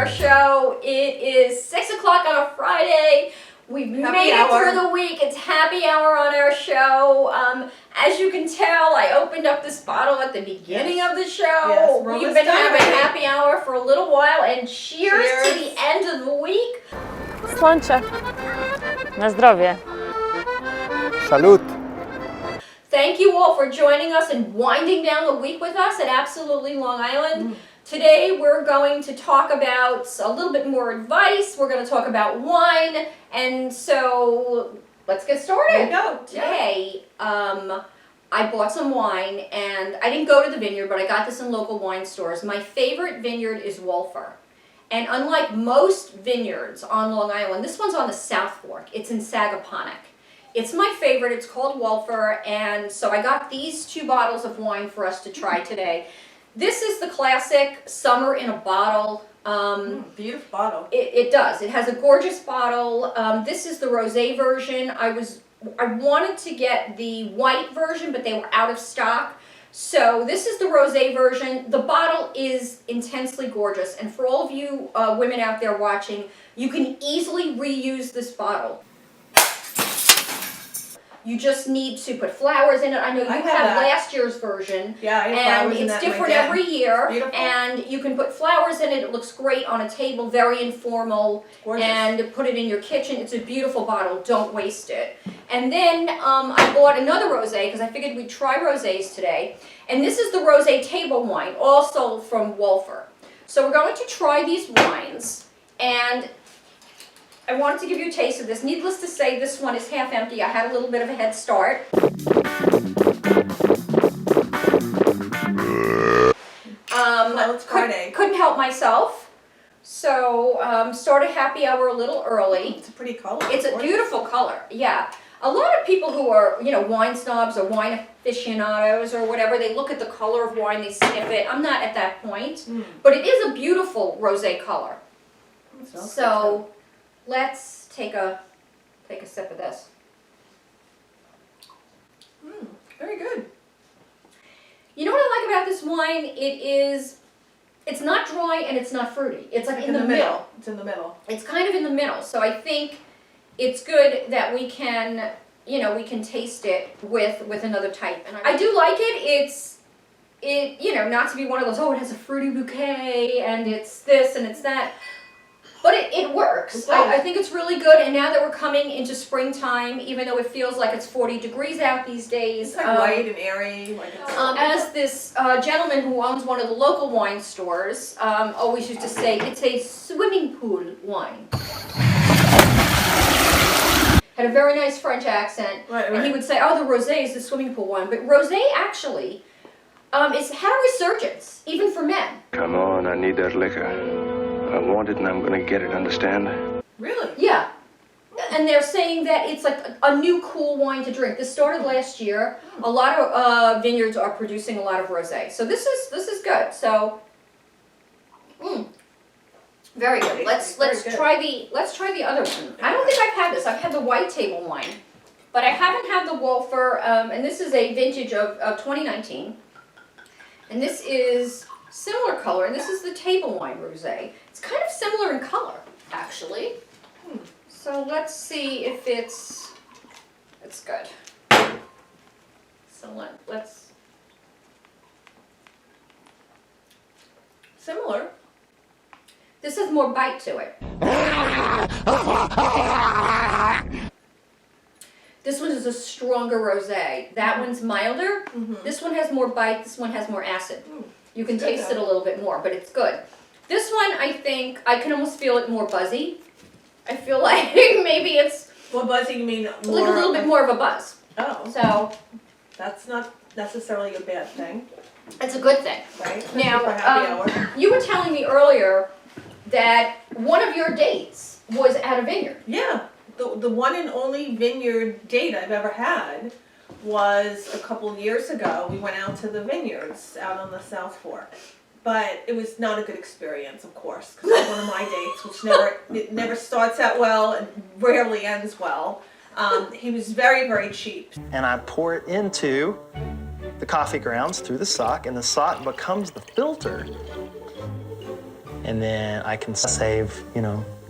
our show. It is 6 o'clock on a Friday. We've made it through the week. It's happy hour on our show. As you can tell, I opened up this bottle at the beginning of the show. Yes, we've been having happy hour for a little while, and cheers to the end of the week. Słońce. Na zdrowie. Salud. Thank you all for joining us and winding down the week with us at Absolutely Long Island. Today we're going to talk about a little bit more advice. We're going to talk about wine, and so let's get started. There you go. Today, I bought some wine, and I didn't go to the Vineyard, but I got this in local wine stores. My favorite vineyard is Wolfer. And unlike most vineyards on Long Island, this one's on the South Fork. It's in Sagaponack. It's my favorite. It's called Wolfer, and so I got these 2 bottles of wine for us to try today. This is the classic summer in a bottle. Beautiful bottle. It does. It has a gorgeous bottle. This is the rosé version. I wanted to get the white version, but they were out of stock. So this is the rosé version. The bottle is intensely gorgeous, and for all of you women out there watching, you can easily reuse this bottle. You just need to put flowers in it. I know you have last year's version. Yeah, I have and flowers in it's that different like every year. Beautiful. And you can put flowers in it. It looks great on a table, very informal. Gorgeous. And put it in your kitchen. It's a beautiful bottle. Don't waste it. And then I bought another rosé because I figured we'd try rosés today. And this is the rosé table wine, also from Wolfer. So we're going to try these wines, and I wanted to give you a taste of this. Needless to say, this one is half empty. I had a little bit of a head start. Well, it's Friday. Couldn't help myself. So started happy hour a little early. It's a pretty color. It's a beautiful color, yeah. A lot of people who are, wine snobs or wine aficionados or whatever, they look at the color of wine, they sniff it. I'm not at that point, but it is a beautiful rosé color. So let's take a sip of this. Very good. You know what I like about this wine? It's not dry and it's not fruity. It's like in the middle. It's in the middle. It's kind of in the middle. So I think it's good that we can, we can taste it with another type. And I do like it. Not to be one of those, it has a fruity bouquet and it's this and it's that. But it works. I think it's really good, and now that we're coming into springtime, even though it feels like it's 40 degrees out these days. It's like light and airy. As this gentleman who owns one of the local wine stores always used to say, it's a swimming pool wine. Had a very nice French accent, and he would say, the rosé is the swimming pool wine. But rosé actually it's had a resurgence, even for men. Come on, I need that liquor. I want it and I'm gonna get it, understand? Really? Yeah. And they're saying that it's like a new cool wine to drink. This started last year. A lot of vineyards are producing a lot of rosé. So this is good. So very good. Let's try the other one. I don't think I've had this. I've had the white table wine, but I haven't had the Wolfer, and this is a vintage of 2019. And this is similar color, and this is the table wine rosé. It's kind of similar in color, actually. So let's see if it's good. So let's. Similar. This has more bite to it. This one is a stronger rosé. That one's milder. This one has more bite. This one has more acid. You can taste it a little bit more, but it's good. This one, I think, I can almost feel it more buzzy. I feel like maybe it's... What buzzy you mean? Like a little bit more of a buzz. Oh. So... That's not necessarily a bad thing. It's a good thing. Right? Now, you were telling me earlier that one of your dates was at a vineyard. Yeah. The one and only vineyard date I've ever had was a couple years ago. We went out to the vineyards out on the South Fork. But it was not a good experience, of course, because it's one of my dates, which never starts out well and rarely ends well. He was very, very cheap. And I pour it into the coffee grounds through the sock, and the sock becomes the filter. and then I can save,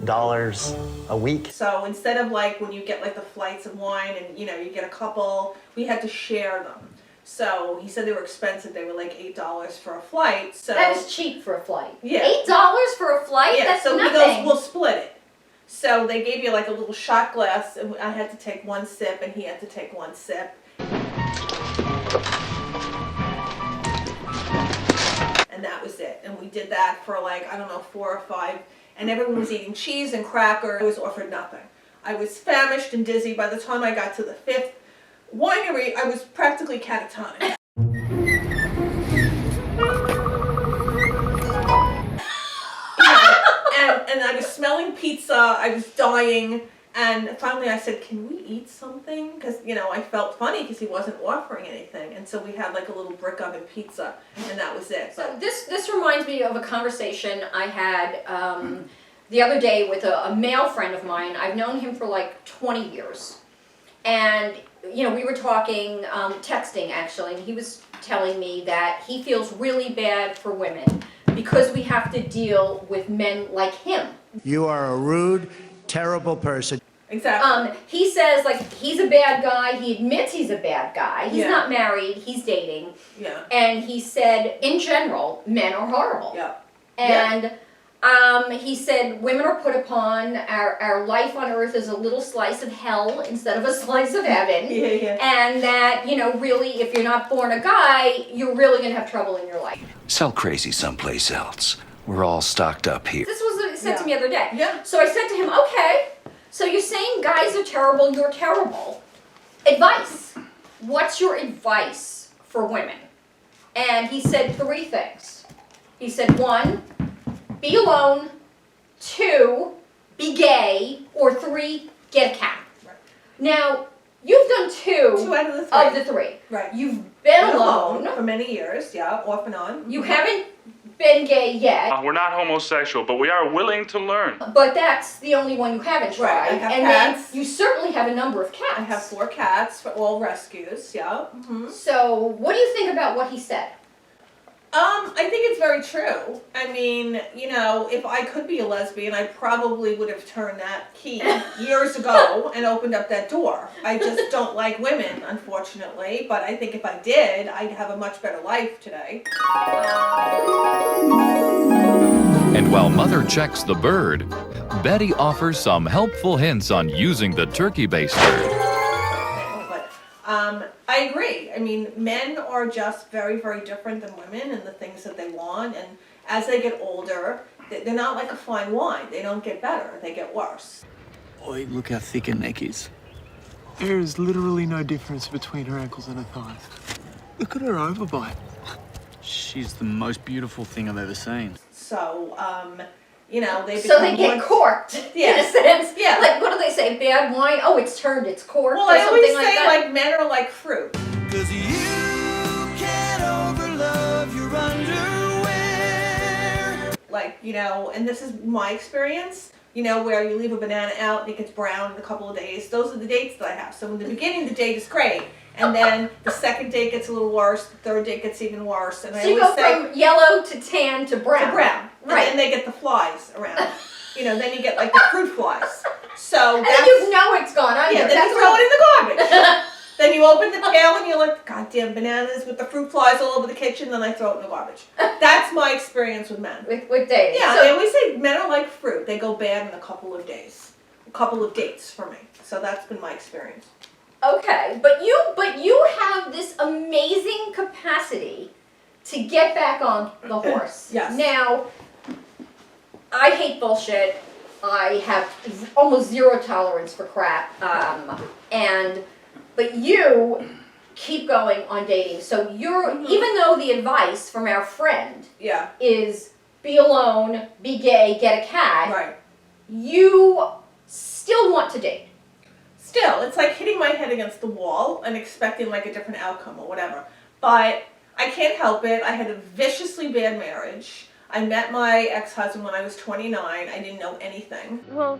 dollars a week. So instead of like when you get like the flights of wine and you get a couple, we had to share them. So he said they were expensive. They were like $8 for a flight. So That is cheap for a flight. Yeah. $8 for a flight? yeah, That's so nothing. he goes, we'll split it. So they gave you like a little shot glass, and I had to take one sip, and he had to take one sip. And that was it. And we did that for like, I don't know, 4 or 5. And everyone was eating cheese and crackers. I was offered nothing. I was famished and dizzy. By the time I got to the 5th winery, I was practically catatonic. And I was smelling pizza. I was dying. And finally I said, can we eat something? Because, I felt funny because he wasn't offering anything. And so we had like a little brick oven pizza, and that was it. So this reminds me of a conversation I had the other day with a male friend of mine. I've known him for like 20 years. And, we were talking, texting actually, and he was telling me that he feels really bad for women because we have to deal with men like him. You are a rude, terrible person. Exactly. He says, like, he's a bad guy. He admits he's a bad guy. He's Yeah. not married. He's dating. Yeah. And he said, in general, men are horrible. Yeah. And he said, women are put upon, our life on earth is a little slice of hell instead of a slice of heaven. Yeah. And that, really, if you're not born a guy, you're really going to have trouble in your life. Sell crazy someplace else. We're all stocked up here. This was what he said to me the other day. Yeah. So I said to him, okay, so you're saying guys are terrible, you're terrible. Advice. What's your advice for women? And he said 3 things. He said 1, be alone. 2, be gay. Or 3, get a cat. Right. Now, you've done 2 out of the 3. Right. You've been alone. for many years, yeah, off and on. You haven't been gay yet. We're not homosexual, but we are willing to learn. But that's the only one you haven't tried. Right, I have and cats. then you certainly have a number of cats. I have 4 cats for all rescues, yeah. Mm-hmm. So, what do you think about what he said? I think it's very true. I mean, if I could be a lesbian, I probably would have turned that key years ago and opened up that door. I just don't like women, unfortunately, but I think if I did, I'd have a much better life today. And while Mother checks the bird, Betty offers some helpful hints on using the turkey baster. But I agree. I mean, men are just very, very different than women in the things that they want. And as they get older, they're not like a fine wine. They don't get better. They get worse. Oi, look how thick her neck is. There is literally no difference between her ankles and her thighs. Look at her overbite. She's the most beautiful thing I've ever seen. So, they So they get corked, Yeah. in a sense. Yeah. Like, what do they say? Bad wine? Oh, it's turned, it's corked, Well, or I something always like say, that. like, men are like fruit. 'Cause you can't overlove your underwear. Like, and this is my experience, where you leave a banana out and it gets brown in a couple of days. Those are the dates that I have. So in the beginning, the date is great. And then the second date gets a little worse. The third date gets even worse. And So I you always go say, from yellow to tan to brown. to brown. Right. And then they get the flies around. Then you get like the fruit flies. So And that's, then you know it's gone under. yeah, then That's you throw what- it in the garbage. Then you open the pail and you're like, goddamn bananas with the fruit flies all over the kitchen. Then I throw it in the garbage. That's my experience with men. with dating. Yeah, So- they always say men are like fruit. They go bad in a couple of days. A couple of dates for me. So that's been my experience. Okay, but you have this amazing capacity to get back on the horse. Yes. Now, I hate bullshit. I have almost 0 tolerance for crap. But you keep going on dating. So even though the advice from our friend Yeah. is be alone, be gay, get a cat, Right. you still want to date. Still, it's like hitting my head against the wall and expecting like a different outcome or whatever. But I can't help it. I had a viciously bad marriage. I met my ex-husband when I was 29. I didn't know anything. Well,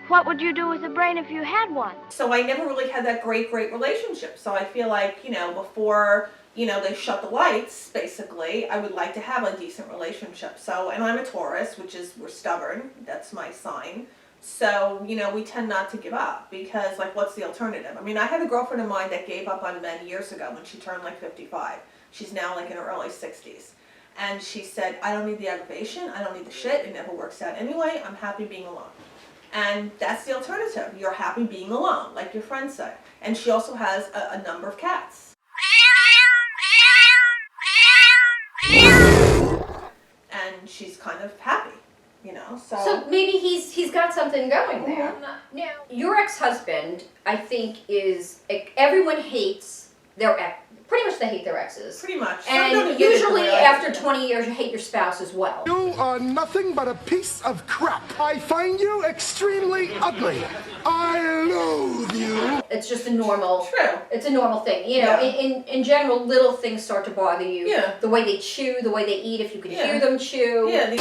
what would you do with a brain if you had one? So I never really had that great relationship. So I feel like, before you know, they shut the lights, basically, I would like to have a decent relationship. So, and I'm a Taurus, which is, we're stubborn. That's my sign. So, you know, we tend not to give up because, like, what's the alternative? I mean, I had a girlfriend of mine that gave up on men years ago when she turned like 55. She's now like in her early 60s. And she said, I don't need the aggravation. I don't need the shit. It never works out anyway. I'm happy being alone. And that's the alternative. You're happy being alone, like your friend said. And she also has a number of cats. And she's kind of happy, you know, So maybe he's got something going there. Now, your ex-husband, I think, is, everyone hates their ex. Pretty much they hate their exes. Pretty much. And usually after 20 years you hate your spouse as well. You are nothing but a piece of crap. I find you extremely ugly. I loathe you. It's just a normal. True. It's a normal thing. You know, in general, little things start to bother you. Yeah. The way they chew, the way they eat, if you can Yeah. hear them chew. Yeah.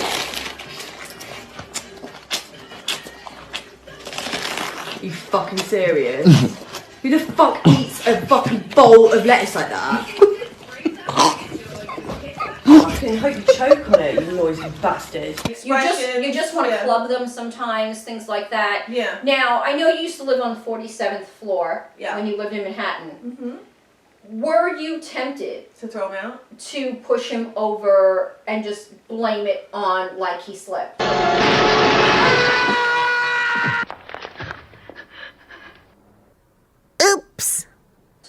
You fucking serious? Who the fuck eats a fucking bowl of lettuce like that? I fucking hope you choke on it, you noisy bastard. You just want to club them sometimes, things like that. Yeah. Now, I know you used to live on the 47th floor when you lived in Manhattan. Mm-hmm. Were you tempted to throw him out? To push him over and just blame it on like he slipped? Oops.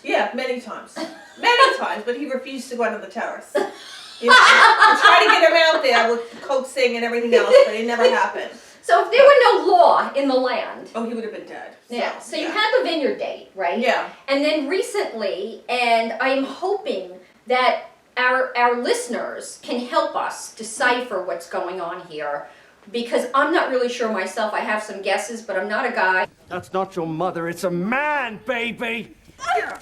Yeah, many times. Many times, but he refused to go out on the terrace. You know, I tried to get him out there with coaxing and everything else, but it never happened. So if there were no law in the land... Oh, he would have been dead. Yeah, so you had the Vineyard date, right? Yeah. And then recently, and I'm hoping that our listeners can help us decipher what's going on here, because I'm not really sure myself. I have some guesses, but I'm not a guy. That's not your mother. It's a man, baby. Yeah.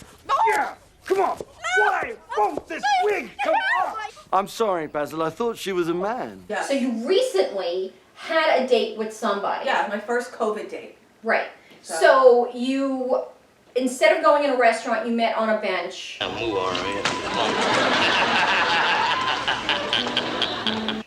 Yeah. Come on. Why won't this wig come off? I'm sorry, Basil. I thought she was a man. Yeah. So you recently had a date with somebody. Yeah, my first COVID date. Right. So you, instead of going in a restaurant, you met on a bench.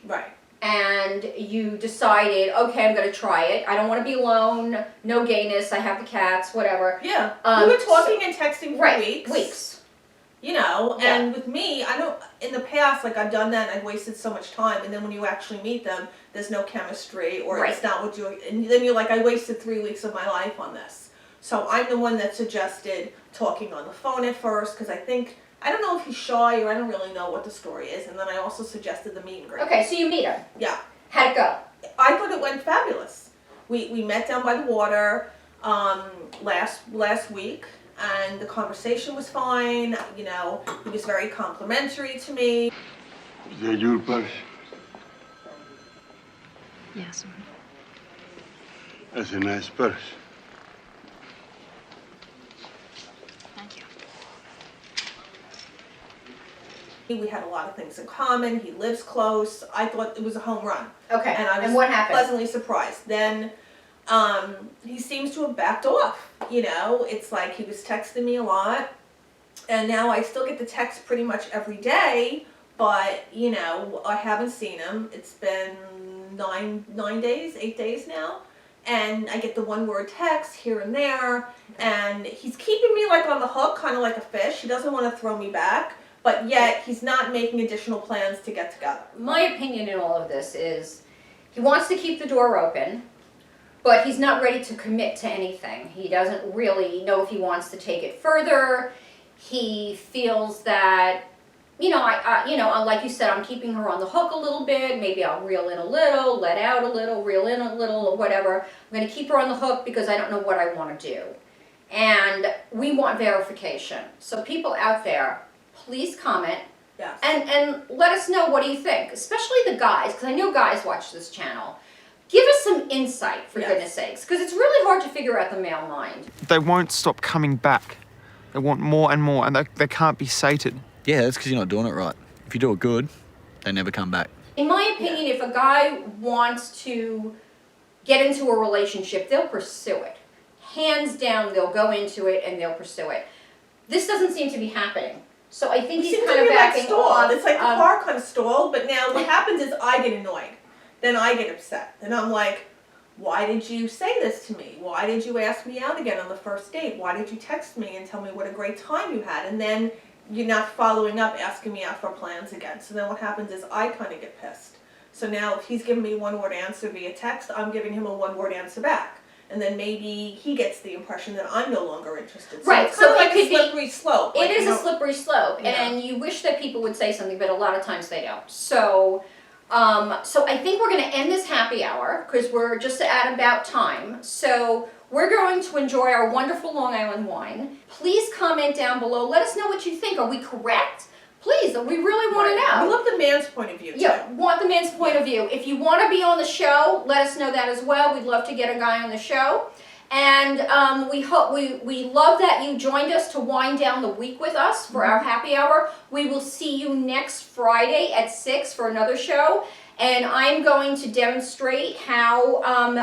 Right. And you decided, okay, I'm going to try it. I don't want to be alone. No gayness. I have the cats, whatever. Yeah. We were talking and texting for weeks. Weeks. You know, Yeah. and with me, I don't, in the past, like I've done that and I've wasted so much time, and then when you actually meet them, there's no chemistry, or it's not what you, and then you're like, I wasted 3 weeks of my life on this. So I'm the one that suggested talking on the phone at first, because I don't know if he's shy, or I don't really know what the story is, and then I also suggested the meet and greet. Okay, so you meet him. Yeah. How'd it go? I thought it went fabulous. We met down by the water last week, and the conversation was fine. You know, he was very complimentary to me. Is that your purse? Yes. That's a nice purse. Thank you. We had a lot of things in common. He lives close. I thought it was a home run. Okay, And I was and what happened? pleasantly surprised. Then he seems to have backed off. You know, it's like he was texting me a lot, and now I still get the text pretty much every day, but, you know, I haven't seen him. It's been 8 days now, and I get the one-word text here and there, and he's keeping me like on the hook, kind of like a fish. He doesn't want to throw me back, but yet he's not making additional plans to get together. My opinion in all of this is he wants to keep the door open, but he's not ready to commit to anything. He doesn't really know if he wants to take it further. He feels that, you know, like you said, I'm keeping her on the hook a little bit. Maybe I'll reel in a little, let out a little, reel in a little, or whatever. I'm going to keep her on the hook because I don't know what I want to do. And we want verification. So people out there, please comment. Yes. And let us know, what do you think? Especially the guys, because I know guys watch this channel. Give us some insight, for goodness sakes, because it's really hard to figure out the male mind. They won't stop coming back. They want more and more, and they can't be sated. Yeah, that's because you're not doing it right. If you do it good, they never come back. In my opinion, if a guy wants to get into a relationship, they'll pursue it. Hands down, they'll go into it and they'll pursue it. This doesn't seem to be happening. So I think We he's seem kind to of be like backing stalled. off. It's like the car kind of stalled, but now what happens is I get annoyed. Then I get upset. And I'm like, why did you say this to me? Why did you ask me out again on the first date? Why did you text me and tell me what a great time you had? And then you're not following up, asking me out for plans again. So then what happens is I kind of get pissed. So now if he's giving me a one-word answer via text, I'm giving him a one-word answer back. And then maybe he gets the impression that I'm no longer interested. So Right, it's kind so of like it could a be- slippery slope. It Like, is you a know, slippery slope, Yeah. and you wish that people would say something, but a lot of times they don't. So I think we're going to end this happy hour because we're just at about time. So we're going to enjoy our wonderful Long Island wine. Please comment down below. Let us know what you think. Are we correct? Please, we really want to know. We love the man's point of view, too. Yeah, want the man's point of view. If you want to be on the show, let us know that as well. We'd love to get a guy on the show. And we love that you joined us to wind down the week with us for our happy hour. We will see you next Friday at 6 for another show. And I'm going to demonstrate how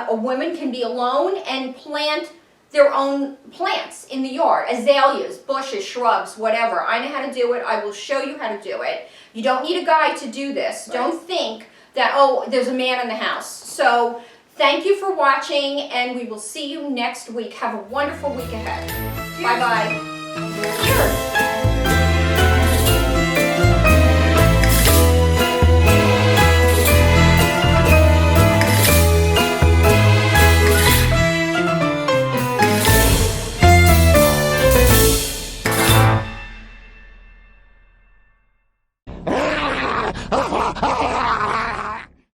a woman can be alone and plant their own plants in the yard, azaleas, bushes, shrubs, whatever. I know how to do it. I will show you how to do it. You don't need a guy to do this. Right. Don't think that, oh, there's a man in the house. So thank you for watching, and we will see you next week. Have a wonderful week ahead. Bye-bye. Cheers.